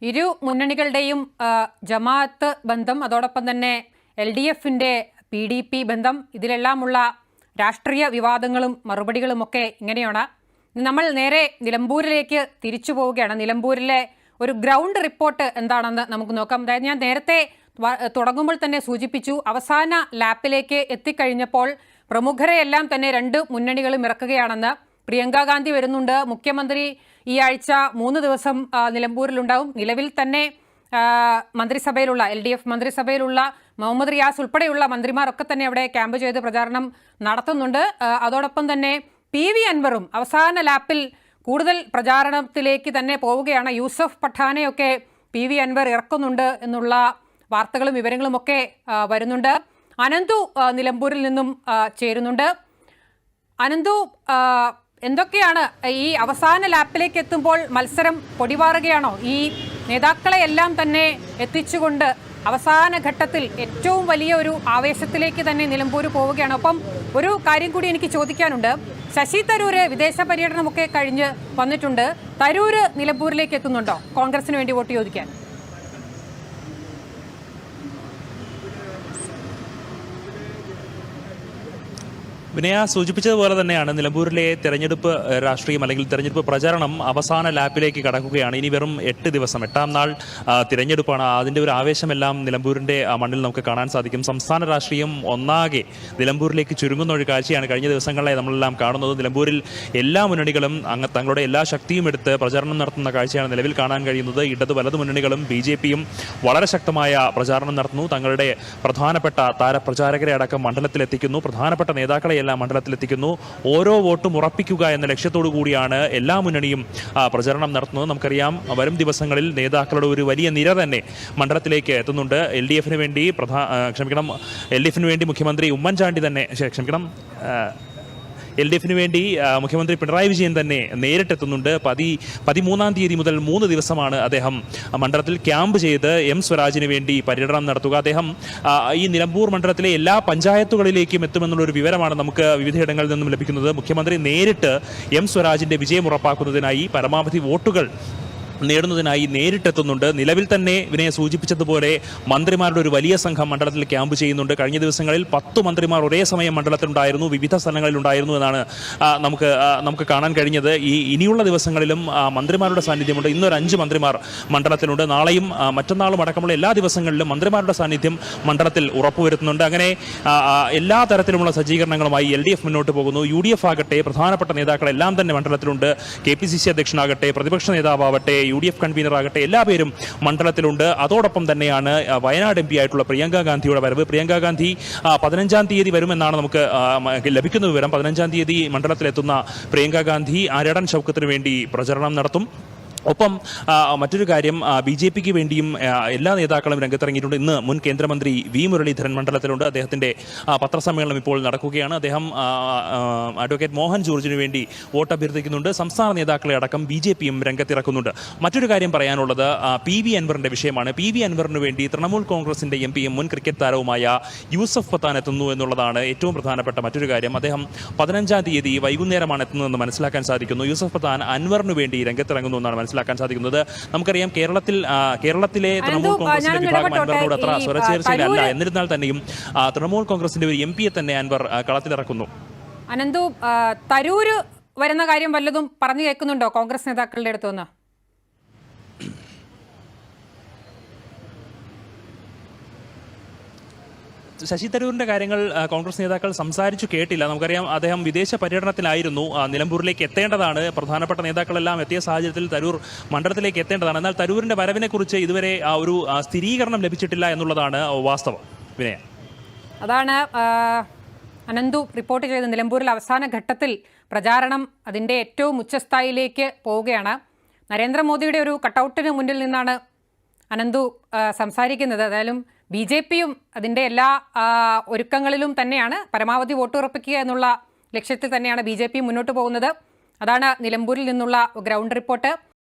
ഇരു മുന്നണികളുടെയും ജമാഅത്ത് ബന്ധം, അതോടൊപ്പം തന്നെ LDFിൻ്റെ PDP ബന്ധം, ഇതിലെല്ലാമുള്ള രാഷ്ട്രീയ വിവാദങ്ങളും മറുപടികളുമൊക്കെ ഇങ്ങനെയാണ്. നമ്മൾ നേരെ നിലമ്പൂരിലേക്ക് തിരിച്ചു പോവുകയാണ്. നിലമ്പൂരിലെ ഒരു ഗ്രൗണ്ട് റിപ്പോർട്ട് എന്താണെന്ന് നമുക്ക് നോക്കാം. അതായത് ഞാൻ നേരത്തെ തുടങ്ങുമ്പോൾ തന്നെ സൂചിപ്പിച്ചു, അവസാന ലാപ്പിലേക്ക് എത്തിക്കഴിഞ്ഞപ്പോൾ പ്രമുഖരെയെല്ലാം തന്നെ രണ്ട് മുന്നണികളും ഇറക്കുകയാണെന്ന്. പ്രിയങ്ക ഗാന്ധി വരുന്നുണ്ട്, മുഖ്യമന്ത്രി ഈ ആഴ്ച 3 ദിവസം നിലമ്പൂരിലുണ്ടാവും. നിലവിൽ തന്നെ മന്ത്രിസഭയിലുള്ള LDF മന്ത്രിസഭയിലുള്ള മുഹമ്മദ് റിയാസ് ഉൾപ്പെടെയുള്ള മന്ത്രിമാരൊക്കെ തന്നെ അവിടെ ക്യാമ്പ് ചെയ്ത് പ്രചാരണം നടത്തുന്നുണ്ട്. അതോടൊപ്പം തന്നെ PV അൻവറും അവസാന ലാപ്പിൽ കൂടുതൽ പ്രചാരണത്തിലേക്ക് തന്നെ പോവുകയാണ്. യൂസഫ് പഠാനെയൊക്കെ PV അൻവർ ഇറക്കുന്നുണ്ട് എന്നുള്ള വാർത്തകളും വിവരങ്ങളും ഒക്കെ വരുന്നുണ്ട്. അനന്തു നിലമ്പൂരിൽ നിന്നും ചേരുന്നുണ്ട്. അനന്തു, എന്തൊക്കെയാണ് ഈ അവസാന ലാപ്പിലേക്ക് എത്തുമ്പോൾ മത്സരം പൊടിപാറുകയാണോ? ഈ നേതാക്കളെ എല്ലാം തന്നെ എത്തിച്ചുകൊണ്ട് അവസാന ഘട്ടത്തിൽ ഏറ്റവും വലിയ ഒരു ആവേശത്തിലേക്ക് തന്നെ നിലമ്പൂർ പോവുകയാണ്. ഒപ്പം ഒരു കാര്യം കൂടി എനിക്ക് ചോദിക്കാനുണ്ട്. ശശി തരൂർ വിദേശ പര്യടനമൊക്കെ കഴിഞ്ഞ് വന്നിട്ടുണ്ട്. തരൂർ നിലമ്പൂരിലേക്ക് എത്തുന്നുണ്ടോ കോൺഗ്രസിന് വേണ്ടി വോട്ട് ചോദിക്കാൻ? വിനയ സൂചിപ്പിച്ചതുപോലെ തന്നെയാണ് നിലമ്പൂരിലെ തെരഞ്ഞെടുപ്പ് രാഷ്ട്രീയം അല്ലെങ്കിൽ തെരഞ്ഞെടുപ്പ് പ്രചാരണം അവസാന ലാപ്പിലേക്ക് കടക്കുകയാണ്. ഇനി വെറും 8 ദിവസം, 8ാം നാൾ തിരഞ്ഞെടുപ്പാണ്. അതിൻ്റെ ഒരു ആവേശമെല്ലാം നിലമ്പൂരിൻ്റെ മണ്ണിൽ നമുക്ക് കാണാൻ സാധിക്കും. സംസ്ഥാന രാഷ്ട്രീയം ഒന്നാകെ നിലമ്പൂരിലേക്ക് ചുരുങ്ങുന്ന ഒരു കാഴ്ചയാണ് കഴിഞ്ഞ ദിവസങ്ങളെ നമ്മളെല്ലാം കാണുന്നത്. നിലമ്പൂരിൽ എല്ലാ മുന്നണികളും തങ്ങളുടെ എല്ലാ ശക്തിയും എടുത്ത് പ്രചാരണം നടത്തുന്ന കാഴ്ചയാണ് നിലവിൽ കാണാൻ കഴിയുന്നത്. ഇടത് വലതു മുന്നണികളും BJPയും വളരെ ശക്തമായ പ്രചാരണം നടത്തുന്നു. തങ്ങളുടെ പ്രധാനപ്പെട്ട താരപ്രചാരകരെ അടക്കം മണ്ഡലത്തിലെത്തിക്കുന്നു. പ്രധാനപ്പെട്ട നേതാക്കളെ എല്ലാം മണ്ഡലത്തിലെത്തിക്കുന്നു. ഓരോ വോട്ടും ഉറപ്പിക്കുക എന്ന ലക്ഷ്യത്തോടു കൂടിയാണ് എല്ലാ മുന്നണിയും പ്രചരണം നടത്തുന്നത്. നമുക്കറിയാം, വരും ദിവസങ്ങളിൽ നേതാക്കളുടെ ഒരു വലിയ നിര തന്നെ മണ്ഡലത്തിലേക്ക് എത്തുന്നുണ്ട്. LDFിന് വേണ്ടി മുഖ്യമന്ത്രി ഉമ്മൻചാണ്ടി തന്നെ LDFിന് വേണ്ടി മുഖ്യമന്ത്രി പിണറായി വിജയൻ തന്നെ നേരിട്ടെത്തുന്നുണ്ട്. 13-ാം തീയതി മുതൽ 3 ദിവസമാണ് അദ്ദേഹം മണ്ഡലത്തിൽ ക്യാമ്പ് ചെയ്ത് M സ്വരാജിന് വേണ്ടി പര്യടനം നടത്തുക. അദ്ദേഹം ഈ നിലമ്പൂർ മണ്ഡലത്തിലെ എല്ലാ പഞ്ചായത്തുകളിലേക്കും എത്തുമെന്നുള്ളൊരു വിവരമാണ് നമുക്ക് വിവിധയിടങ്ങളിൽ നിന്നും ലഭിക്കുന്നത്. മുഖ്യമന്ത്രി നേരിട്ട് M സ്വരാജിൻ്റെ വിജയം ഉറപ്പാക്കുന്നതിനായി, പരമാവധി വോട്ടുകൾ നേടുന്നതിനായി നേരിട്ടെത്തുന്നുണ്ട്. നിലവിൽ തന്നെ ഇവനെ സൂചിപ്പിച്ചതുപോലെ മന്ത്രിമാരുടെ ഒരു വലിയ സംഘം മണ്ഡലത്തിൽ ക്യാമ്പ് ചെയ്യുന്നുണ്ട്. കഴിഞ്ഞ ദിവസങ്ങളിൽ 10 മന്ത്രിമാർ ഒരേ സമയം മണ്ഡലത്തിലുണ്ടായിരുന്നു, വിവിധ സ്ഥലങ്ങളിലുണ്ടായിരുന്നു എന്നാണ് നമുക്ക് കാണാൻ കഴിഞ്ഞത്. ഇനിയുള്ള ദിവസങ്ങളിലും മന്ത്രിമാരുടെ സാന്നിധ്യമുണ്ട്. ഇന്നൊരു 5 മന്ത്രിമാർ മണ്ഡലത്തിലുണ്ട്. നാളെയും മറ്റന്നാളും അടക്കമുള്ള എല്ലാ ദിവസങ്ങളിലും മന്ത്രിമാരുടെ സാന്നിധ്യം മണ്ഡലത്തിൽ ഉറപ്പുവരുത്തുന്നുണ്ട്. അങ്ങനെ എല്ലാ തരത്തിലുമുള്ള സജ്ജീകരണങ്ങളുമായി LDF മുന്നോട്ട് പോകുന്നു. UDF ആകട്ടെ, പ്രധാനപ്പെട്ട നേതാക്കളെല്ലാം തന്നെ മണ്ഡലത്തിലുണ്ട്. KPCC അധ്യക്ഷനാകട്ടെ, പ്രതിപക്ഷ നേതാവട്ടെ, UDF കൺവീനർ ആകട്ടെ, എല്ലാ പേരും മണ്ഡലത്തിലുണ്ട്. അതോടൊപ്പം തന്നെയാണ് വയനാട് MP ആയിട്ടുള്ള പ്രിയങ്ക ഗാന്ധിയുടെ വരവ്. പ്രിയങ്ക ഗാന്ധി 15-ാം തീയതി വരുമെന്നാണ് നമുക്ക് ലഭിക്കുന്ന വിവരം. 15-ാം തീയതി മണ്ഡലത്തിലെത്തുന്ന പ്രിയങ്ക ഗാന്ധി ആര്യടൻ ഷൗക്കത്തിന് വേണ്ടി പ്രചരണം നടത്തും. ഒപ്പം മറ്റൊരു കാര്യം, BJPക്ക് വേണ്ടിയും എല്ലാ നേതാക്കളും രംഗത്തിറങ്ങിയിട്ടുണ്ട്. ഇന്ന് മുൻ കേന്ദ്രമന്ത്രി V മുരളീധരൻ മണ്ഡലത്തിലുണ്ട്. അദ്ദേഹത്തിൻ്റെ പത്രസമ്മേളനം ഇപ്പോൾ നടക്കുകയാണ്. അദ്ദേഹം അഡ്വക്കേറ്റ് മോഹൻ ജോർജിന് വേണ്ടി വോട്ട് അഭ്യർത്ഥിക്കുന്നുണ്ട്. സംസ്ഥാന നേതാക്കളെ അടക്കം BJPയും രംഗത്തിറക്കുന്നുണ്ട്. മറ്റൊരു കാര്യം പറയാനുള്ളത് PV അൻവറിൻ്റെ വിഷയമാണ്. PV അൻവറിന് വേണ്ടി തൃണമൂൽ കോൺഗ്രസിൻ്റെ MPയും മുൻ ക്രിക്കറ്റ് താരവുമായ യൂസഫ് പത്താൻ എത്തുന്നു എന്നുള്ളതാണ് ഏറ്റവും പ്രധാനപ്പെട്ട മറ്റൊരു കാര്യം. അദ്ദേഹം 15-ാം തീയതി വൈകുന്നേരമാണ് എത്തുന്നതെന്ന് മനസ്സിലാക്കാൻ സാധിക്കുന്നു. യൂസഫ് പത്താൻ അൻവറിന് വേണ്ടി രംഗത്തിറങ്ങുന്നു എന്നാണ് മനസ്സിലാക്കാൻ സാധിക്കുന്നത്. നമുക്കറിയാം, കേരളത്തിലെ തൃണമൂൽ കോൺഗ്രസിന്റെ വിഭാഗം അൻവറിനോട് അത്ര സ്വരച്ചേർച്ചയിലല്ല. എന്നിരുന്നാൽ തന്നെയും തൃണമൂൽ കോൺഗ്രസിന്റെ ഒരു MPയെ തന്നെ അൻവർ കളത്തിലിറക്കുന്നു. അനന്തു, തരൂര് വരുന്ന കാര്യം വല്ലതും പറഞ്ഞു കേൾക്കുന്നുണ്ടോ കോൺഗ്രസ് നേതാക്കളുടെ അടുത്തുനിന്ന്? ശശി തരൂരിൻ്റെ കാര്യങ്ങൾ കോൺഗ്രസ് നേതാക്കൾ സംസാരിച്ചു കേട്ടില്ല. നമുക്കറിയാം, അദ്ദേഹം വിദേശ പര്യടനത്തിലായിരുന്നു. നിലമ്പൂരിലേക്ക് എത്തേണ്ടതാണ്. പ്രധാനപ്പെട്ട നേതാക്കളെല്ലാം എത്തിയ സാഹചര്യത്തിൽ തരൂർ മണ്ഡലത്തിലേക്ക് എത്തേണ്ടതാണ്. എന്നാൽ തരൂരിൻ്റെ വരവിനെക്കുറിച്ച് ഇതുവരെ ഒരു സ്ഥിരീകരണം ലഭിച്ചിട്ടില്ല എന്നുള്ളതാണ് വാസ്തവം. വിനയ, അതാണ് അനന്തു റിപ്പോർട്ട് ചെയ്ത്. നിലമ്പൂരിൽ അവസാന ഘട്ടത്തിൽ പ്രചാരണം അതിൻ്റെ ഏറ്റവും ഉച്ചസ്ഥായിലേക്ക് പോവുകയാണ്. നരേന്ദ്രമോദിയുടെ ഒരു കട്ടൗട്ടിന് മുന്നിൽ നിന്നാണ് അനന്തു സംസാരിക്കുന്നത്. ഏതായാലും BJPയും അതിൻ്റെ എല്ലാ ഒരുക്കങ്ങളിലും തന്നെയാണ്. പരമാവധി വോട്ട് ഉറപ്പിക്കുക എന്നുള്ള ലക്ഷ്യത്തിൽ തന്നെയാണ് BJP മുന്നോട്ട് പോകുന്നത്. അതാണ് നിലമ്പൂരിൽ നിന്നുള്ള ഗ്രൗണ്ട് റിപ്പോർട്ട്.